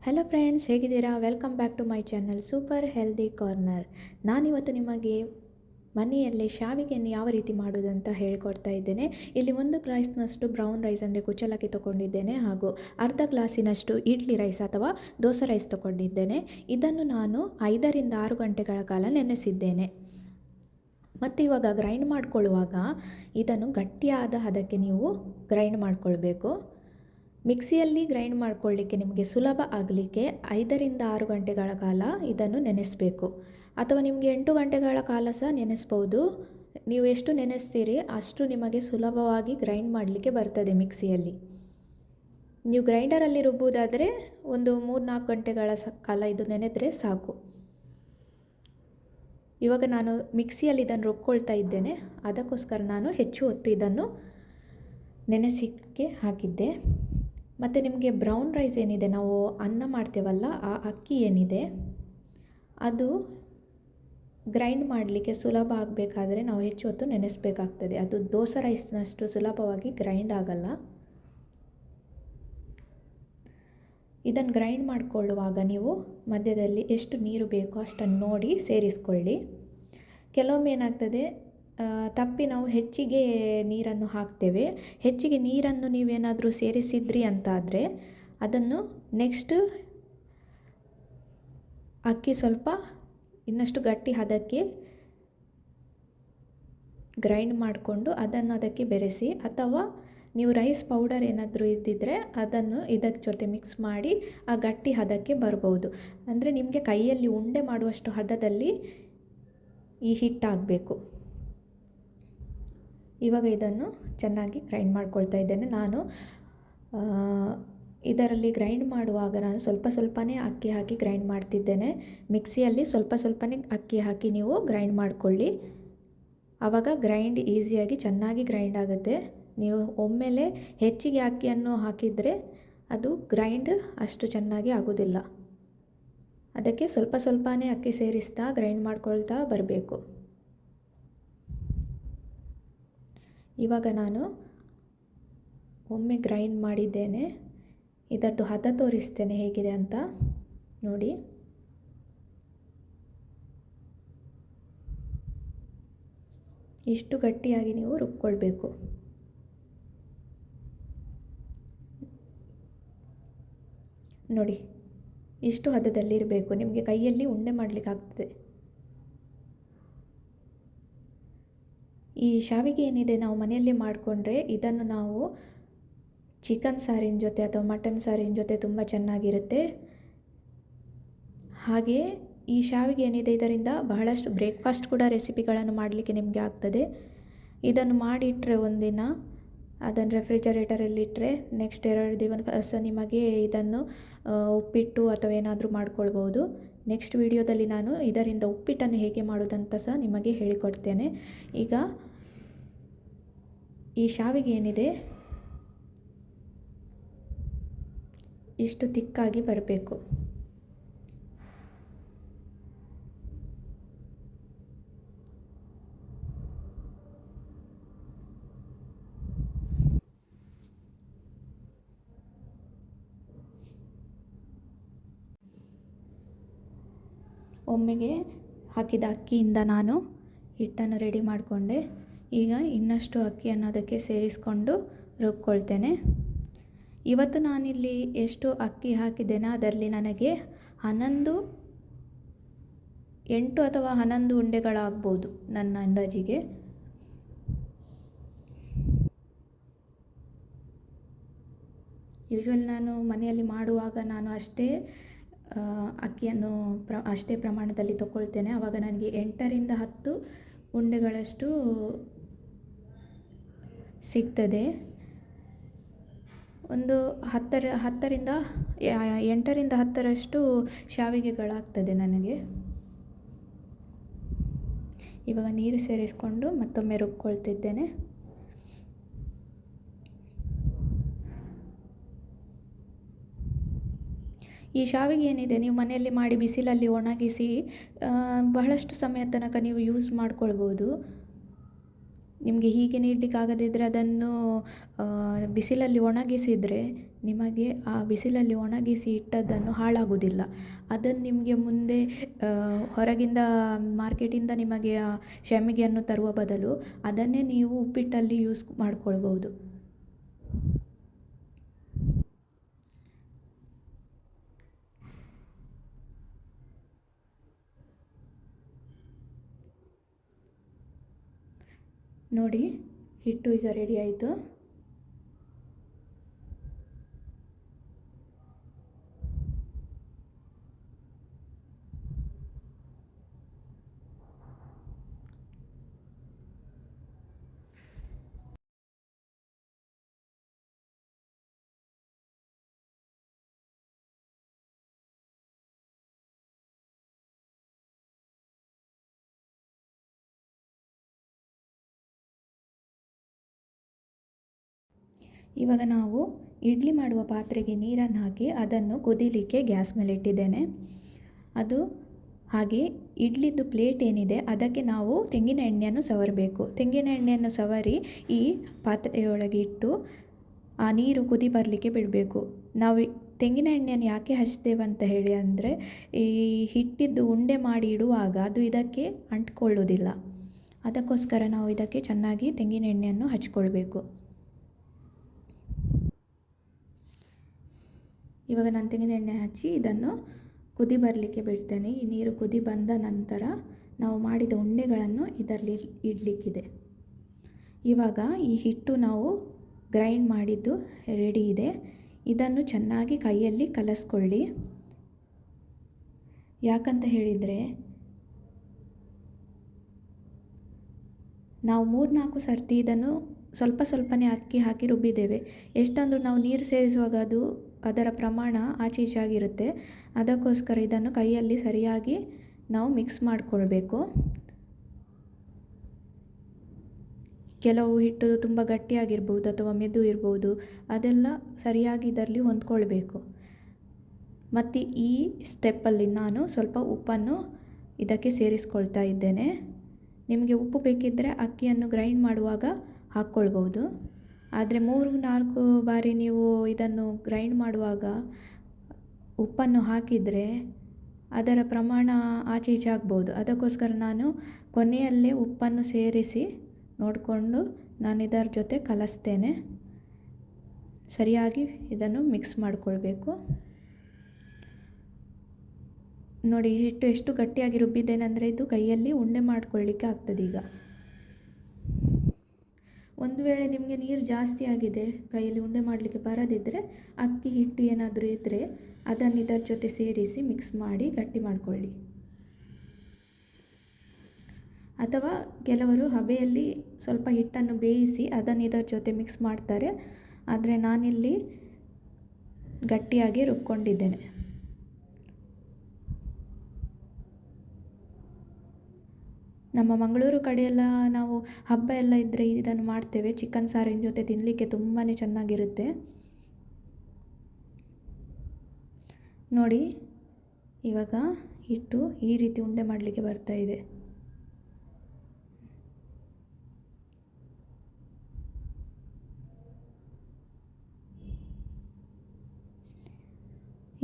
Hello friends, ಹೇಗಿದ್ದೀರಾ? Welcome back to my channel super healthy corner. ನಾನಿವತ್ತು ನಿಮಗೆ ಮನೆಯಲ್ಲೇ ಶಾವಿಗೆಯನ್ನು ಯಾವ ರೀತಿ ಮಾಡೋದಂತ ಹೇಳಿಕೊಡ್ತಾ ಇದ್ದೇನೆ. ಇಲ್ಲಿ 1 ಗ್ಲಾಸ್ನಷ್ಟು ಬ್ರೌನ್ ರೈಸ್ ಅಂದರೆ ಕುಚ್ಚಲಕ್ಕಿ ತೊಗೊಂಡಿದ್ದೇನೆ, ಹಾಗೂ ಅರ್ಧ ಗ್ಲಾಸಿನಷ್ಟು ಇಡ್ಲಿ ರೈಸ್ ಅಥವಾ ದೋಸೆ ರೈಸ್ ತೊಗೊಂಡಿದ್ದೇನೆ. ಇದನ್ನು ನಾನು 5ರಿಂದ 6 ಗಂಟೆಗಳ ಕಾಲ ನೆನೆಸಿದ್ದೇನೆ. ಮತ್ತು ಇವಾಗ ಗ್ರೈಂಡ್ ಮಾಡಿಕೊಳ್ಳುವಾಗ ಇದನ್ನು ಗಟ್ಟಿಯಾದ ಹದಕ್ಕೆ ನೀವು ಗ್ರೈಂಡ್ ಮಾಡಿಕೊಳ್ಬೇಕು. ಮಿಕ್ಸಿಯಲ್ಲಿ ಗ್ರೈಂಡ್ ಮಾಡ್ಕೊಳ್ಳಿಕ್ಕೆ ನಿಮಗೆ ಸುಲಭ ಆಗಲಿಕ್ಕೆ 5ರಿಂದ 6 ಗಂಟೆಗಳ ಕಾಲ ಇದನ್ನು ನೆನೆಸಬೇಕು, ಅಥವಾ ನಿಮಗೆ 8 ಗಂಟೆಗಳ ಕಾಲ ಸಹ ನೆನೆಸ್ಬೋದು. ನೀವು ಎಷ್ಟು ನೆನೆಸ್ತೀರಿ ಅಷ್ಟು ನಿಮಗೆ ಸುಲಭವಾಗಿ ಗ್ರೈಂಡ್ ಮಾಡಲಿಕ್ಕೆ ಬರ್ತದೆ ಮಿಕ್ಸಿಯಲ್ಲಿ. ನೀವು ಗ್ರೈಂಡರಲ್ಲಿ ರುಬ್ಬುವುದಾದರೆ ಒಂದು 3-4 ಗಂಟೆಗಳ ಕಾಲ ಇದು ನೆನೆದರೆ ಸಾಕು. ಇವಾಗ ನಾನು ಮಿಕ್ಸಿಯಲ್ಲಿ ಇದನ್ನು ರುಬ್ಕೊಳ್ತಾ ಇದ್ದೇನೆ, ಅದಕ್ಕೋಸ್ಕರ ನಾನು ಹೆಚ್ಚು ಹೊತ್ತು ಇದನ್ನು ನೆನೆಸಿಕ್ಕೆ ಹಾಕಿದ್ದೆ. ಮತ್ತು ನಿಮಗೆ ಬ್ರೌನ್ ರೈಸ್ ಏನಿದೆ, ನಾವು ಅನ್ನ ಮಾಡ್ತೇವಲ್ಲ, ಆ ಅಕ್ಕಿ ಏನಿದೆ ಅದು ಗ್ರೈಂಡ್ ಮಾಡಲಿಕ್ಕೆ ಸುಲಭ ಆಗಬೇಕಾದ್ರೆ ನಾವು ಹೆಚ್ಚು ಹೊತ್ತು ನೆನೆಸಬೇಕಾಗ್ತದೆ. ಅದು ದೋಸೆ ರೈಸ್ನಷ್ಟು ಸುಲಭವಾಗಿ ಗ್ರೈಂಡ್ ಆಗಲ್ಲ. ಇದನ್ನು ಗ್ರೈಂಡ್ ಮಾಡಿಕೊಳ್ಳುವಾಗ ನೀವು ಮಧ್ಯದಲ್ಲಿ ಎಷ್ಟು ನೀರು ಬೇಕೋ ಅಷ್ಟನ್ನು ನೋಡಿ ಸೇರಿಸ್ಕೊಳ್ಳಿ. ಕೆಲವೊಮ್ಮೆ ಏನಾಗ್ತದೆ, ತಪ್ಪಿ ನಾವು ಹೆಚ್ಚಿಗೆ ನೀರನ್ನು ಹಾಕ್ತೇವೆ. ಹೆಚ್ಚಿಗೆ ನೀರನ್ನು ನೀವೇನಾದರೂ ಸೇರಿಸಿದ್ರಿ ಅಂತಾದರೆ ಅದನ್ನು ನೆಕ್ಸ್ಟ್ ಅಕ್ಕಿ ಸ್ವಲ್ಪ ಇನ್ನಷ್ಟು ಗಟ್ಟಿ ಹದಕ್ಕೆ ಗ್ರೈಂಡ್ ಮಾಡಿಕೊಂಡು ಅದನ್ನು ಅದಕ್ಕೆ ಬೆರೆಸಿ, ಅಥವಾ ನೀವು ರೈಸ್ ಪೌಡರ್ ಏನಾದರೂ ಇದ್ದಿದ್ದರೆ ಅದನ್ನು ಇದಕ್ಕೆ ಜೊತೆ ಮಿಕ್ಸ್ ಮಾಡಿ ಆ ಗಟ್ಟಿ ಹದಕ್ಕೆ ಬರ್ಬೋದು. ಅಂದರೆ ನಿಮಗೆ ಕೈಯಲ್ಲಿ ಉಂಡೆ ಮಾಡುವಷ್ಟು ಹದದಲ್ಲಿ ಈ ಹಿಟ್ಟಾಗಬೇಕು. ಇವಾಗ ಇದನ್ನು ಚೆನ್ನಾಗಿ ಗ್ರೈಂಡ್ ಮಾಡ್ಕೊಳ್ತಾ ಇದ್ದೇನೆ. ನಾನು ಇದರಲ್ಲಿ ಗ್ರೈಂಡ್ ಮಾಡುವಾಗ ನಾನು ಸ್ವಲ್ಪನೇ ಅಕ್ಕಿ ಹಾಕಿ ಗ್ರೈಂಡ್ ಮಾಡ್ತಿದ್ದೇನೆ. ಮಿಕ್ಸಿಯಲ್ಲಿ ಸ್ವಲ್ಪನೇ ಅಕ್ಕಿ ಹಾಕಿ ನೀವು ಗ್ರೈಂಡ್ ಮಾಡಿಕೊಳ್ಳಿ, ಆವಾಗ ಗ್ರೈಂಡ್ ಈಸಿಯಾಗಿ ಚೆನ್ನಾಗಿ ಗ್ರೈಂಡ್ ಆಗುತ್ತೆ. ನೀವು ಒಮ್ಮೆಲೆ ಹೆಚ್ಚಿಗೆ ಅಕ್ಕಿಯನ್ನು ಹಾಕಿದರೆ ಅದು ಗ್ರೈಂಡ್ ಅಷ್ಟು ಚೆನ್ನಾಗಿ ಆಗೋದಿಲ್ಲ. ಅದಕ್ಕೆ ಸ್ವಲ್ಪನೇ ಅಕ್ಕಿ ಸೇರಿಸ್ತಾ ಗ್ರೈಂಡ್ ಮಾಡ್ಕೊಳ್ತಾ ಬರಬೇಕು. ಇವಾಗ ನಾನು ಒಮ್ಮೆ ಗ್ರೈಂಡ್ ಮಾಡಿದ್ದೇನೆ, ಇದರದ್ದು ಹದ ತೋರಿಸ್ತೇನೆ ಹೇಗಿದೆ ಅಂತ ನೋಡಿ. ಇಷ್ಟು ಗಟ್ಟಿಯಾಗಿ ನೀವು ರುಬ್ಕೊಳ್ಬೇಕು. ನೋಡಿ, ಇಷ್ಟು ಹದದಲ್ಲಿರಬೇಕು, ನಿಮಗೆ ಕೈಯಲ್ಲಿ ಉಂಡೆ ಮಾಡಲಿಕ್ಕಾಗ್ತದೆ. ಈ ಶಾವಿಗೆ ಏನಿದೆ ನಾವು ಮನೆಯಲ್ಲೇ ಮಾಡಿಕೊಂಡ್ರೆ ಇದನ್ನು ನಾವು ಚಿಕನ್ ಸಾರಿನ ಜೊತೆ ಅಥವಾ ಮಟನ್ ಸಾರಿನ ಜೊತೆ ತುಂಬ ಚೆನ್ನಾಗಿರುತ್ತೆ. ಹಾಗೆಯೇ ಈ ಶಾವಿಗೆ ಏನಿದೆ ಇದರಿಂದ ಬಹಳಷ್ಟು ಬ್ರೇಕ್ಫಾಸ್ಟ್ ಕೂಡ ರೆಸಿಪಿಗಳನ್ನು ಮಾಡಲಿಕ್ಕೆ ನಿಮಗೆ ಆಗ್ತದೆ. ಇದನ್ನು ಮಾಡಿಟ್ಟರೆ ಒಂದಿನ ಅದನ್ನು ರೆಫ್ರಿಜರೇಟರಲ್ಲಿಟ್ಟರೆ ನೆಕ್ಸ್ಟ್ 2 ದಿವಸ ನಿಮಗೆ ಇದನ್ನು ಉಪ್ಪಿಟ್ಟು ಅಥವಾ ಏನಾದರೂ ಮಾಡ್ಕೊಳ್ಬೋದು. ನೆಕ್ಸ್ಟ್ ವಿಡಿಯೋದಲ್ಲಿ ನಾನು ಇದರಿಂದ ಉಪ್ಪಿಟ್ಟನ್ನು ಹೇಗೆ ಮಾಡೋದಂತ ಸಹ ನಿಮಗೆ ಹೇಳಿಕೊಡ್ತೇನೆ. ಈಗ ಈ ಶಾವಿಗೆ ಏನಿದೆ ಇಷ್ಟು ತಿಕ್ಕಾಗಿ ಬರಬೇಕು. ಒಮ್ಮೆಗೆ ಹಾಕಿದ ಅಕ್ಕಿಯಿಂದ ನಾನು ಹಿಟ್ಟನ್ನು ರೆಡಿ ಮಾಡಿಕೊಂಡೆ. ಈಗ ಇನ್ನಷ್ಟು ಅಕ್ಕಿಯನ್ನು ಅದಕ್ಕೆ ಸೇರಿಸ್ಕೊಂಡು ರುಬ್ಕೊಳ್ತೇನೆ. ಇವತ್ತು ನಾನಿಲ್ಲಿ ಎಷ್ಟು ಅಕ್ಕಿ ಹಾಕಿದ್ದೇನೆ ಅದರಲ್ಲಿ ನನಗೆ 8 ಅಥವಾ 11 ಉಂಡೆಗಳಾಗ್ಬೋದು ನನ್ನ ಅಂದಾಜಿಗೆ. ಯೂಶ್ವಲಿ ನಾನು ಮನೆಯಲ್ಲಿ ಮಾಡುವಾಗ ನಾನು ಅಕ್ಕಿಯನ್ನು ಅಷ್ಟೇ ಪ್ರಮಾಣದಲ್ಲಿ ತಗೊಳ್ತೇನೆ. ಆವಾಗ ನನಗೆ 8ರಿಂದ 10 ಉಂಡೆಗಳಷ್ಟು ಸಿಗ್ತದೆ. ಒಂದು 8ರಿಂದ 10ರಷ್ಟು ಶಾವಿಗೆಗಳಾಗ್ತದೆ ನನಗೆ. ಇವಾಗ ನೀರು ಸೇರಿಸ್ಕೊಂಡು ಮತ್ತೊಮ್ಮೆ ರುಬ್ಕೊಳ್ತಿದ್ದೇನೆ. ಈ ಶಾವಿಗೆ ಏನಿದೆ ನೀವು ಮನೆಯಲ್ಲಿ ಮಾಡಿ ಬಿಸಿಲಲ್ಲಿ ಒಣಗಿಸಿ ಬಹಳಷ್ಟು ಸಮಯ ತನಕ ನೀವು ಯೂಸ್ ಮಾಡ್ಕೊಳ್ಬೋದು. ನಿಮಗೆ ಹೀಗೆ ನೀಡಲಿಕ್ಕಾಗದಿದ್ದರೆ ಅದನ್ನು ಬಿಸಿಲಲ್ಲಿ ಒಣಗಿಸಿದರೆ ನಿಮಗೆ ಆ ಬಿಸಿಲಲ್ಲಿ ಒಣಗಿಸಿ ಇಟ್ಟದ್ದನ್ನು ಹಾಳಾಗುವುದಿಲ್ಲ. ಅದನ್ನು ನಿಮಗೆ ಮುಂದೆ ಹೊರಗಿಂದ ಮಾರ್ಕೆಟಿಂದ ನಿಮಗೆ ಆ ಶಾವಿಗೆಯನ್ನು ತರುವ ಬದಲು ಅದನ್ನೇ ನೀವು ಉಪ್ಪಿಟ್ಟಲ್ಲಿ ಯೂಸ್ ಮಾಡ್ಕೊಳ್ಬೋದು. ನೋಡಿ, ಹಿಟ್ಟು ಈಗ ರೆಡಿ ಆಯಿತು. ಇವಾಗ ನಾವು ಇಡ್ಲಿ ಮಾಡುವ ಪಾತ್ರೆಗೆ ನೀರನ್ನು ಹಾಕಿ ಅದನ್ನು ಕುದಿಲಿಕ್ಕೆ ಗ್ಯಾಸ್ ಮೇಲೆ ಇಟ್ಟಿದ್ದೇನೆ. ಅದು ಹಾಗೆ ಇಡ್ಲಿದ್ದು ಪ್ಲೇಟ್ ಏನಿದೆ ಅದಕ್ಕೆ ನಾವು ತೆಂಗಿನ ಎಣ್ಣೆಯನ್ನು ಸವರಬೇಕು. ತೆಂಗಿನ ಎಣ್ಣೆಯನ್ನು ಸವರಿ ಈ ಪಾತ್ರೆಯೊಳಗೆ ಇಟ್ಟು ಆ ನೀರು ಕುದಿ ಬರಲಿಕ್ಕೆ ಬಿಡಬೇಕು. ನಾವು ತೆಂಗಿನ ಎಣ್ಣೆಯನ್ನು ಯಾಕೆ ಹಚ್ತೇವೆ ಅಂತ ಹೇಳಿ ಅಂದರೆ, ಈ ಹಿಟ್ಟಿದ್ದು ಉಂಡೆ ಮಾಡಿ ಇಡುವಾಗ ಅದು ಇದಕ್ಕೆ ಅಂಟ್ಕೊಳ್ಳೋದಿಲ್ಲ. ಅದಕ್ಕೋಸ್ಕರ ನಾವು ಇದಕ್ಕೆ ಚೆನ್ನಾಗಿ ತೆಂಗಿನ ಎಣ್ಣೆಯನ್ನು ಹಚ್ಕೊಳ್ಬೇಕು. ಇವಾಗ ನಾನು ತೆಂಗಿನ ಎಣ್ಣೆ ಹಚ್ಚಿ ಇದನ್ನು ಕುದಿ ಬರಲಿಕ್ಕೆ ಬಿಡ್ತೇನೆ. ಈ ನೀರು ಕುದಿ ಬಂದ ನಂತರ ನಾವು ಮಾಡಿದ ಉಂಡೆಗಳನ್ನು ಇದರಲ್ಲಿ ಇಡಲಿಕ್ಕಿದೆ. ಇವಾಗ ಈ ಹಿಟ್ಟು ನಾವು ಗ್ರೈಂಡ್ ಮಾಡಿದ್ದು ರೆಡಿ ಇದೆ. ಇದನ್ನು ಚೆನ್ನಾಗಿ ಕೈಯಲ್ಲಿ ಕಲಸ್ಕೊಳ್ಳಿ. ಯಾಕಂತ ಹೇಳಿದರೆ ನಾವು 3-4 ಸರ್ತಿ ಇದನ್ನು ಸ್ವಲ್ಪ ಸ್ವಲ್ಪನೇ ಅಕ್ಕಿ ಹಾಕಿ ರುಬ್ಬಿದ್ದೇವೆ. ಎಷ್ಟಂದರೂ ನಾವು ನೀರು ಸೇರಿಸುವಾಗ ಅದು ಅದರ ಪ್ರಮಾಣ ಆಚೆ ಈಚೆ ಆಗಿರುತ್ತೆ. ಅದಕ್ಕೋಸ್ಕರ ಇದನ್ನು ಕೈಯಲ್ಲಿ ಸರಿಯಾಗಿ ನಾವು ಮಿಕ್ಸ್ ಮಾಡಿಕೊಳ್ಬೇಕು. ಕೆಲವು ಹಿಟ್ಟು ತುಂಬ ಗಟ್ಟಿಯಾಗಿರ್ಬೋದು ಅಥವಾ ಮೆದು ಇರ್ಬೋದು, ಅದೆಲ್ಲ ಸರಿಯಾಗಿ ಇದರಲ್ಲಿ ಹೊಂದ್ಕೊಳ್ಬೇಕು. ಮತ್ತು ಈ ಸ್ಟೆಪ್ಪಲ್ಲಿ ನಾನು ಸ್ವಲ್ಪ ಉಪ್ಪನ್ನು ಇದಕ್ಕೆ ಸೇರಿಸ್ಕೊಳ್ತಾ ಇದ್ದೇನೆ. ನಿಮಗೆ ಉಪ್ಪು ಬೇಕಿದ್ದರೆ ಅಕ್ಕಿಯನ್ನು ಗ್ರೈಂಡ್ ಮಾಡುವಾಗ ಹಾಕ್ಕೊಳ್ಬೋದು. ಆದರೆ 3-4 ಬಾರಿ ನೀವು ಇದನ್ನು ಗ್ರೈಂಡ್ ಮಾಡುವಾಗ ಉಪ್ಪನ್ನು ಹಾಕಿದರೆ ಅದರ ಪ್ರಮಾಣ ಆಚೆ ಈಚೆ ಆಗ್ಬೋದು. ಅದಕ್ಕೋಸ್ಕರ ನಾನು ಕೊನೆಯಲ್ಲೇ ಉಪ್ಪನ್ನು ಸೇರಿಸಿ ನೋಡಿಕೊಂಡು ನಾನು ಇದರ ಜೊತೆ ಕಲಸ್ತೇನೆ. ಸರಿಯಾಗಿ ಇದನ್ನು ಮಿಕ್ಸ್ ಮಾಡಿಕೊಳ್ಬೇಕು. ನೋಡಿ, ಈ ಹಿಟ್ಟು ಎಷ್ಟು ಗಟ್ಟಿಯಾಗಿ ರುಬ್ಬಿದ್ದೇನೆಂದರೆ ಇದು ಕೈಯಲ್ಲಿ ಉಂಡೆ ಮಾಡಿಕೊಳ್ಳಿಕ್ಕೆ ಆಗ್ತದೆ. ಈಗ ಒಂದು ವೇಳೆ ನಿಮಗೆ ನೀರು ಜಾಸ್ತಿ ಆಗಿದೆ, ಕೈಯಲ್ಲಿ ಉಂಡೆ ಮಾಡಲಿಕ್ಕೆ ಬರದಿದ್ದರೆ ಅಕ್ಕಿ ಹಿಟ್ಟು ಏನಾದರೂ ಇದ್ದರೆ ಅದನ್ನು ಇದರ ಜೊತೆ ಸೇರಿಸಿ ಮಿಕ್ಸ್ ಮಾಡಿ ಗಟ್ಟಿ ಮಾಡಿಕೊಳ್ಳಿ. ಅಥವಾ ಕೆಲವರು ಹಬೆಯಲ್ಲಿ ಸ್ವಲ್ಪ ಹಿಟ್ಟನ್ನು ಬೇಯಿಸಿ ಅದನ್ನು ಇದರ ಜೊತೆ ಮಿಕ್ಸ್ ಮಾಡ್ತಾರೆ. ಆದರೆ ನಾನಿಲ್ಲಿ ಗಟ್ಟಿಯಾಗಿ ರುಬ್ಕೊಂಡಿದ್ದೇನೆ. ನಮ್ಮ ಮಂಗಳೂರು ಕಡೆಯೆಲ್ಲ ನಾವು ಹಬ್ಬ ಎಲ್ಲ ಇದ್ದರೆ ಇದನ್ನು ಮಾಡ್ತೇವೆ. ಚಿಕನ್ ಸಾರಿನ ಜೊತೆ ತಿನ್ನಲಿಕ್ಕೆ ತುಂಬಾ ಚೆನ್ನಾಗಿರುತ್ತೆ. ನೋಡಿ, ಇವಾಗ ಹಿಟ್ಟು ಈ ರೀತಿ ಉಂಡೆ ಮಾಡಲಿಕ್ಕೆ ಬರ್ತಾ ಇದೆ.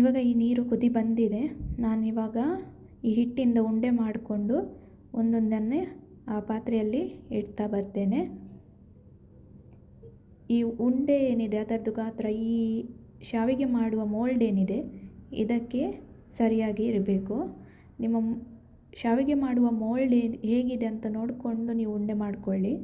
ಇವಾಗ ಈ ನೀರು ಕುದಿ ಬಂದಿದೆ. ನಾನಿವಾಗ ಈ ಹಿಟ್ಟಿಂದ ಉಂಡೆ ಮಾಡಿಕೊಂಡು ಒಂದೊಂದನ್ನೇ ಆ ಪಾತ್ರೆಯಲ್ಲಿ ಇಡ್ತಾ ಬರ್ತೇನೆ. ಈ ಉಂಡೆ ಏನಿದೆ ಅದರದ್ದು ಗಾತ್ರ ಈ ಶಾವಿಗೆ ಮಾಡುವ ಮೋಲ್ಡ್ ಏನಿದೆ ಇದಕ್ಕೆ ಸರಿಯಾಗಿ ಇರಬೇಕು. ನಿಮ್ಮ ಶಾವಿಗೆ ಮಾಡುವ ಮೋಲ್ಡ್ ಹೇಗಿದೆ ಅಂತ ನೋಡಿಕೊಂಡು ನೀವು ಉಂಡೆ ಮಾಡಿಕೊಳ್ಳಿ.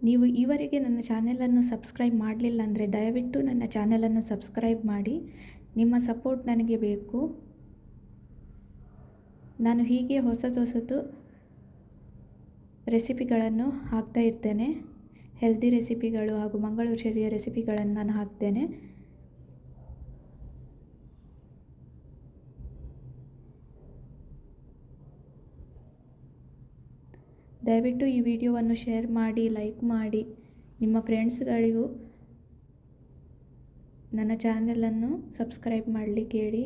ನೀವು ಈವರೆಗೆ ನನ್ನ ಚಾನೆಲನ್ನು ಸಬ್ಸ್ಕ್ರೈಬ್ ಮಾಡಲಿಲ್ಲ ಅಂದರೆ ದಯವಿಟ್ಟು ನನ್ನ ಚಾನೆಲನ್ನು ಸಬ್ಸ್ಕ್ರೈಬ್ ಮಾಡಿ. ನಿಮ್ಮ ಸಪೋರ್ಟ್ ನನಗೆ ಬೇಕು. ನಾನು ಹೀಗೆ ಹೊಸತು ರೆಸಿಪಿಗಳನ್ನು ಹಾಕ್ತಾ ಇರ್ತೇನೆ. ಹೆಲ್ದಿ ರೆಸಿಪಿಗಳು ಹಾಗೂ ಮಂಗಳೂರು ಶೈಲಿಯ ರೆಸಿಪಿಗಳನ್ನು ನಾನು ಹಾಕ್ತೇನೆ. ದಯವಿಟ್ಟು ಈ ವಿಡಿಯೋವನ್ನು ಶೇರ್ ಮಾಡಿ, ಲೈಕ್ ಮಾಡಿ, ನಿಮ್ಮ ಫ್ರೆಂಡ್ಸ್ಗಳಿಗೂ ನನ್ನ ಚಾನೆಲನ್ನು ಸಬ್ಸ್ಕ್ರೈಬ್ ಮಾಡಲಿಕ್ಕೆ ಹೇಳಿ.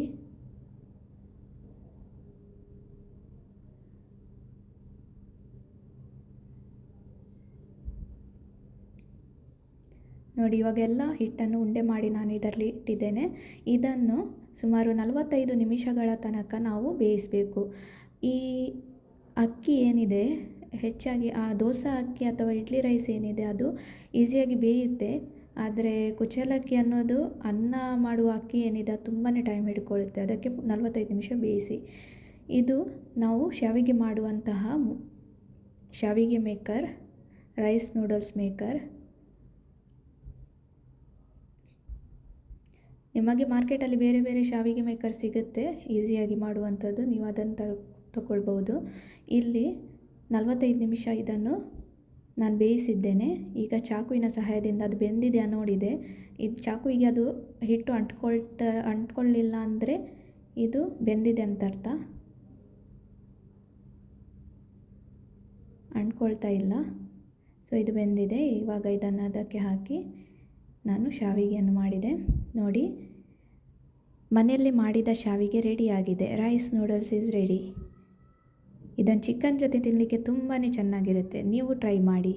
ನೋಡಿ, ಇವಾಗೆಲ್ಲ ಹಿಟ್ಟನ್ನು ಉಂಡೆ ಮಾಡಿ ನಾನು ಇದರಲ್ಲಿ ಇಟ್ಟಿದ್ದೇನೆ. ಇದನ್ನು ಸುಮಾರು 45 ನಿಮಿಷಗಳ ತನಕ ನಾವು ಬೇಯಿಸಬೇಕು. ಈ ಅಕ್ಕಿ ಏನಿದೆ, ಹೆಚ್ಚಾಗಿ ಆ ದೋಸೆ ಅಕ್ಕಿ ಅಥವಾ ಇಡ್ಲಿ ರೈಸ್ ಏನಿದೆ ಅದು ಈಸಿಯಾಗಿ ಬೇಯುತ್ತೆ. ಆದರೆ ಕುಚಲಕ್ಕಿ ಅನ್ನೋದು ಅನ್ನ ಮಾಡುವ ಅಕ್ಕಿ ಏನಿದೆ ಅದು ತುಂಬಾ ಟೈಮ್ ಹಿಡ್ಕೊಳ್ಳುತ್ತೆ. ಅದಕ್ಕೆ 45 ನಿಮಿಷ ಬೇಯಿಸಿ. ಇದು ನಾವು ಶಾವಿಗೆ ಮಾಡುವಂತಹ ಶಾವಿಗೆ ಮೇಕರ್, ರೈಸ್ ನೂಡಲ್ಸ್ ಮೇಕರ್. ನಿಮಗೆ ಮಾರ್ಕೆಟಲ್ಲಿ ಬೇರೆ ಬೇರೆ ಶಾವಿಗೆ ಮೇಕರ್ ಸಿಗುತ್ತೆ, ಈಸಿಯಾಗಿ ಮಾಡುವಂಥದ್ದು. ನೀವು ಅದನ್ನು ತಗೊಳ್ಬೋದು. ಇಲ್ಲಿ 45 ನಿಮಿಷ ಇದನ್ನು ನಾನು ಬೇಯಿಸಿದ್ದೇನೆ. ಈಗ ಚಾಕುವಿನ ಸಹಾಯದಿಂದ ಅದು ಬೆಂದಿದೆಯಾ ನೋಡಿದೆ. ಇದು ಚಾಕುವಿಗೆ ಅದು ಹಿಟ್ಟು ಅಂಟ್ಕೊಳ್ಳಿಲ್ಲ ಅಂದರೆ ಇದು ಬೆಂದಿದೆ ಅಂತ ಅರ್ಥ. ಅಂಟ್ಕೊಳ್ತಾ ಇಲ್ಲ. ಸೊ ಇದು ಬೆಂದಿದೆ. ಇವಾಗ ಇದನ್ನು ಅದಕ್ಕೆ ಹಾಕಿ ನಾನು ಶಾವಿಗೆಯನ್ನು ಮಾಡಿದೆ. ನೋಡಿ, ಮನೆಯಲ್ಲಿ ಮಾಡಿದ ಶಾವಿಗೆ ರೆಡಿಯಾಗಿದೆ. Rice noodles is ready. ಇದನ್ನು ಚಿಕನ್ ಜೊತೆ ತಿನ್ನಲಿಕ್ಕೆ ತುಂಬಾ ಚೆನ್ನಾಗಿರುತ್ತೆ. ನೀವು ಟ್ರೈ ಮಾಡಿ.